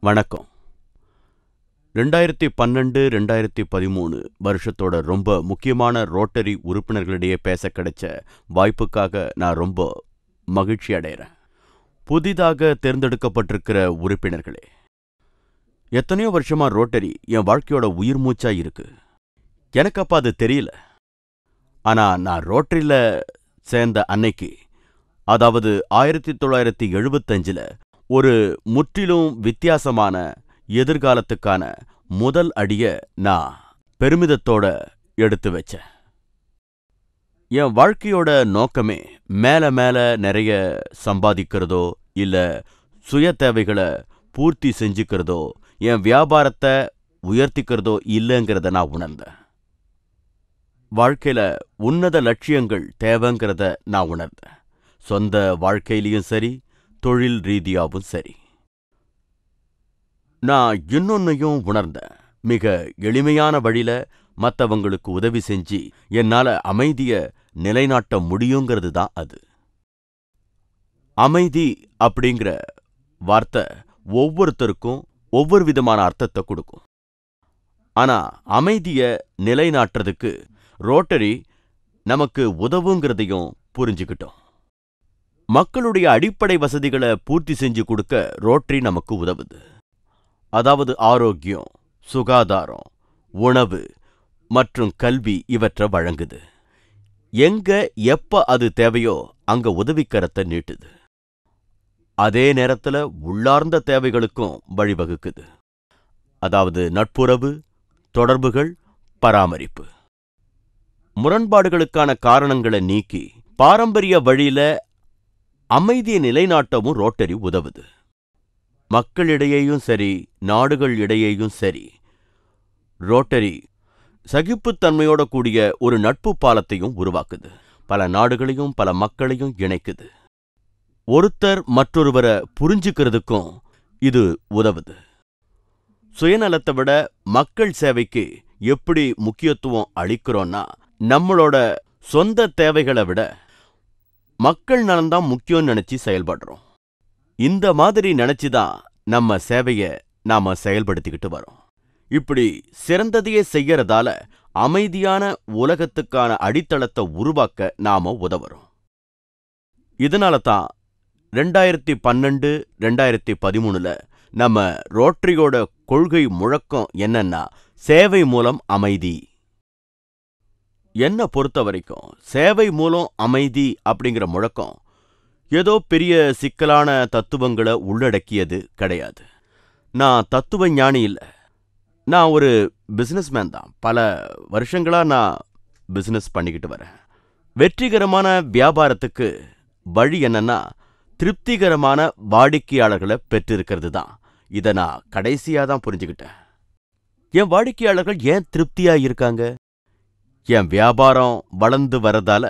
வணக்கம். 2012 2013 வருஷத்தோட ரொம்ப முக்கியமான ரோட்டரி உறுப்பினர்களிடையே பேச கிடைச்ச வாய்ப்புக்காக நான் ரொம்ப மகிழ்ச்சி அடைகிறேன். புதிதாக தேர்ந்தெடுக்கப்பட்டிருக்கிற உறுப்பினர்களே, எத்தனையோ வருஷமா ரோட்டரி என் வாழ்க்கையோட உயிர் மூச்சா இருக்கு. எனக்கு அப்ப அது தெரியல. ஆனா நான் ரோட்டரியில சேர்ந்த அன்னைக்கு, அதாவது 1975 ஒரு முற்றிலும் வித்தியாசமான எதிர்காலத்துக்கான முதல் அடிய நான் பெருமிதத்தோட எடுத்து வச்சேன். என் வாழ்க்கையோட நோக்கமே மேல மேல நிறைய சம்பாதிக்கிறதோ இல்ல சுய தேவைகளை பூர்த்தி செஞ்சுக்கிறதோ என் வியாபாரத்தை உயர்த்திக்கிறதோ இல்லைங்கிறத நான் உணர்ந்தேன். வாழ்க்கையில உன்னத லட்சியங்கள் தேவைங்கிறத நான் உணர்ந்தேன். சொந்த வாழ்க்கையிலையும் சரி, தொழில் ரீதியாகவும் சரி. நான் இன்னொன்னையும் உணர்ந்தேன். மிக எளிமையான வழியில மற்றவங்களுக்கு உதவி செஞ்சு என்னால அமைதிய நிலைநாட்ட முடியுங்கிறது தான் அது. அமைதி அப்படிங்கிற வார்த்தை ஒவ்வொருத்தருக்கும் ஒவ்வொரு விதமான அர்த்தத்தை கொடுக்கும். ஆனா அமைதிய நிலைநாட்டுறதுக்கு ரோட்டரி நமக்கு உதவுங்கிறதையும் புரிஞ்சுக்கிட்டோம். மக்களுடைய அடிப்படை வசதிகளை பூர்த்தி செஞ்சு கொடுக்க ரோட்டரி நமக்கு உதவுது. அதாவது ஆரோக்கியம், சுகாதாரம், உணவு மற்றும் கல்வி இவற்றை வழங்குது. எங்க எப்ப அது தேவையோ அங்க உதவிக்கரத்தை நீட்டுது. அதே நேரத்துல உள்ளார்ந்த தேவைகளுக்கும் வழிவகுக்குது. அதாவது நட்புறவு, தொடர்புகள், பராமரிப்பு. முரண்பாடுகளுக்கான காரணங்களை நீக்கி பாரம்பரிய வழியில அமைதியை நிலைநாட்டவும் ரோட்டரி உதவுது. மக்களிடையேயும் சரி, நாடுகள் இடையேயும் சரி, ரோட்டரி சகிப்புத்தன்மையோட கூடிய ஒரு நட்பு பாலத்தையும் உருவாக்குது. பல நாடுகளையும் பல மக்களையும் இணைக்குது. ஒருத்தர் மற்றொருவரை புரிஞ்சுக்கிறதுக்கும் இது உதவுது. சுயநலத்தை விட மக்கள் சேவைக்கு எப்படி முக்கியத்துவம் அளிக்கிறோன்னா, நம்மளோட சொந்த தேவைகளை விட மக்கள் நலன்தான் முக்கியம் நினைச்சு செயல்படுறோம். இந்த மாதிரி நினைச்சுதான் நம்ம சேவையை நாம செயல்படுத்திக்கிட்டு வரோம். இப்படி சிறந்ததையே செய்யறதால அமைதியான உலகத்துக்கான அடித்தளத்தை உருவாக்க நாம உதவுறோம். இதனால தான் 2012 2013 நம்ம ரோட்டரியோட கொள்கை முழக்கம் என்னன்னா, சேவை மூலம் அமைதி. என்ன பொறுத்த வரைக்கும் சேவை மூலம் அமைதி அப்படிங்கிற முழக்கம் ஏதோ பெரிய சிக்கலான தத்துவங்களை உள்ளடக்கியது கிடையாது. நான் தத்துவ ஞானி இல்லை. நான் ஒரு பிசினஸ்மேன் தான். பல வருஷங்களா நான் பிசினஸ் பண்ணிக்கிட்டு வரேன். வெற்றிகரமான வியாபாரத்துக்கு வழி என்னன்னா, திருப்திகரமான வாடிக்கையாளர்களை பெற்றிருக்கிறது தான். இதை நான் கடைசியாக தான் புரிஞ்சுக்கிட்டேன். என் வாடிக்கையாளர்கள் ஏன் திருப்தியா இருக்காங்க? என் வியாபாரம் வளர்ந்து வரதால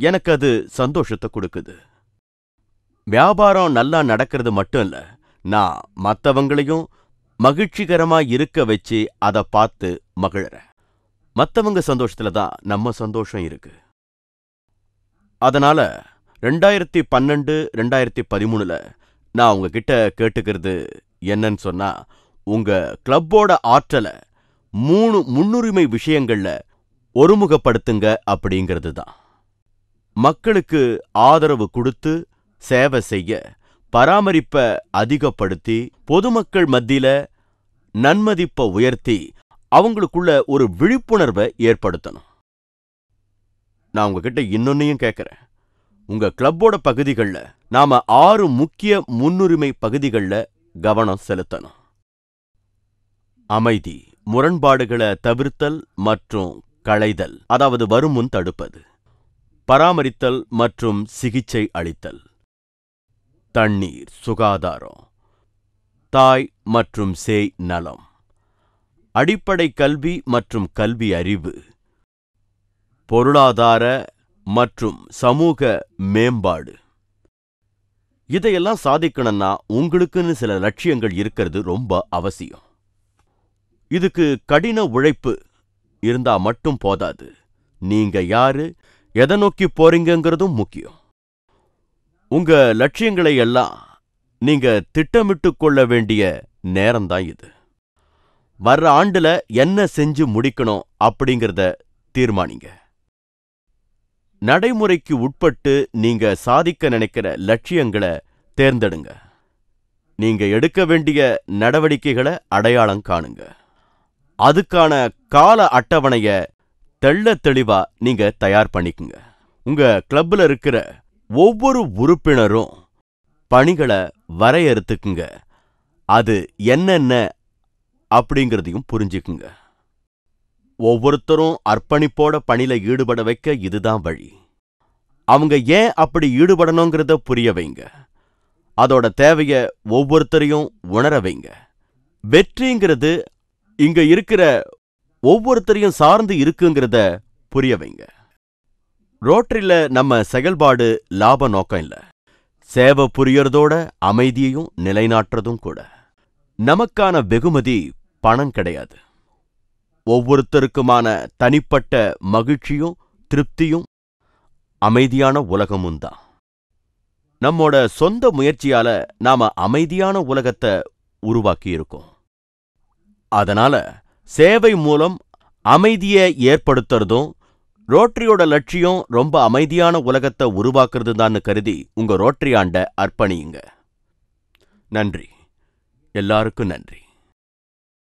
எனக்கு அது சந்தோஷத்தை கொடுக்குது. வியாபாரம் நல்லா நடக்கிறது மட்டும் இல்ல, நான் மற்றவங்களையும் மகிழ்ச்சிகரமா இருக்க வச்சு அதை பார்த்து மகிழறேன். மற்றவங்க சந்தோஷத்துல தான் நம்ம சந்தோஷம் இருக்கு. அதனால 2012 2013 நான் உங்ககிட்ட கேட்டுக்கிறது என்னன்னு சொன்னா, உங்க கிளப்போட ஆற்றலை 3 முன்னுரிமை விஷயங்கள்ல ஒருமுகப்படுத்துங்க அப்படிங்கிறது தான். மக்களுக்கு ஆதரவு கொடுத்து சேவை செய்ய, பராமரிப்பை அதிகப்படுத்தி, பொதுமக்கள் மத்தியில நன்மதிப்பை உயர்த்தி, அவங்களுக்குள்ள ஒரு விழிப்புணர்வை ஏற்படுத்தணும். நான் உங்ககிட்ட இன்னொன்னையும் கேட்கிறேன். உங்க கிளப்போட பகுதிகளில் நாம 6 முக்கிய முன்னுரிமை பகுதிகளில் கவனம் செலுத்தணும். அமைதி, முரண்பாடுகளை தவிர்த்தல் மற்றும் களைதல், அதாவது வருமுன் தடுப்பது. பராமரித்தல் மற்றும் சிகிச்சை அளித்தல். தண்ணீர், சுகாதாரம், தாய் மற்றும் சேய் நலம். அடிப்படை கல்வி மற்றும் கல்வி அறிவு. பொருளாதார மற்றும் சமூக மேம்பாடு. இதையெல்லாம் சாதிக்கணும்னா உங்களுக்குன்னு சில லட்சியங்கள் இருக்கிறது ரொம்ப அவசியம். இதுக்கு கடின உழைப்பு இருந்தா மட்டும் போதாது. நீங்க யாரு, எதை நோக்கி போறீங்கிறதும் முக்கியம். உங்க லட்சியங்களை எல்லாம் நீங்க திட்டமிட்டு கொள்ள வேண்டிய நேரம்தான் இது. வர்ற ஆண்டுல என்ன செஞ்சு முடிக்கணும் அப்படிங்கிறத தீர்மானிங்க. நடைமுறைக்கு உட்பட்டு நீங்க சாதிக்க நினைக்கிற லட்சியங்களை தேர்ந்தெடுங்க. நீங்க எடுக்க வேண்டிய நடவடிக்கைகளை அடையாளம் காணுங்க. அதுக்கான கால அட்டவணைய தெள்ளத் தெளிவா நீங்க தயார் பண்ணிக்குங்க. உங்க கிளப்ல இருக்கிற ஒவ்வொரு உறுப்பினரும் பணிகளை வரையறுத்துக்குங்க. அது என்னென்ன அப்படிங்கிறதையும் புரிஞ்சுக்குங்க. ஒவ்வொருத்தரும் அர்ப்பணிப்போட பணியில ஈடுபட வைக்க இதுதான் வழி. அவங்க ஏன் அப்படி ஈடுபடணுங்கிறத புரிய வைங்க. அதோட தேவைய ஒவ்வொருத்தரையும் உணர வைங்க. வெற்றிங்கிறது இங்க இருக்கிற ஒவ்வொருத்தரையும் சார்ந்து இருக்குங்கிறத புரிய வைங்க. ரோட்டரியில நம்ம செயல்பாடு லாப நோக்கம் இல்ல, சேவை புரியறதோட அமைதியையும் நிலைநாட்டுறதும் கூட. நமக்கான வெகுமதி பணம் கிடையாது. ஒவ்வொருத்தருக்குமான தனிப்பட்ட மகிழ்ச்சியும் திருப்தியும் அமைதியான உலகமும் தான். நம்மோட சொந்த முயற்சியால நாம அமைதியான உலகத்தை உருவாக்கி இருக்கோம். அதனால சேவை மூலம் அமைதியை ஏற்படுத்துறதும் ரோட்டரியோட லட்சியம் ரொம்ப அமைதியான உலகத்தை உருவாக்குறது தான் கருதி உங்க ரோட்டரி ஆண்டை அர்ப்பணியுங்க. நன்றி. எல்லாருக்கும் நன்றி.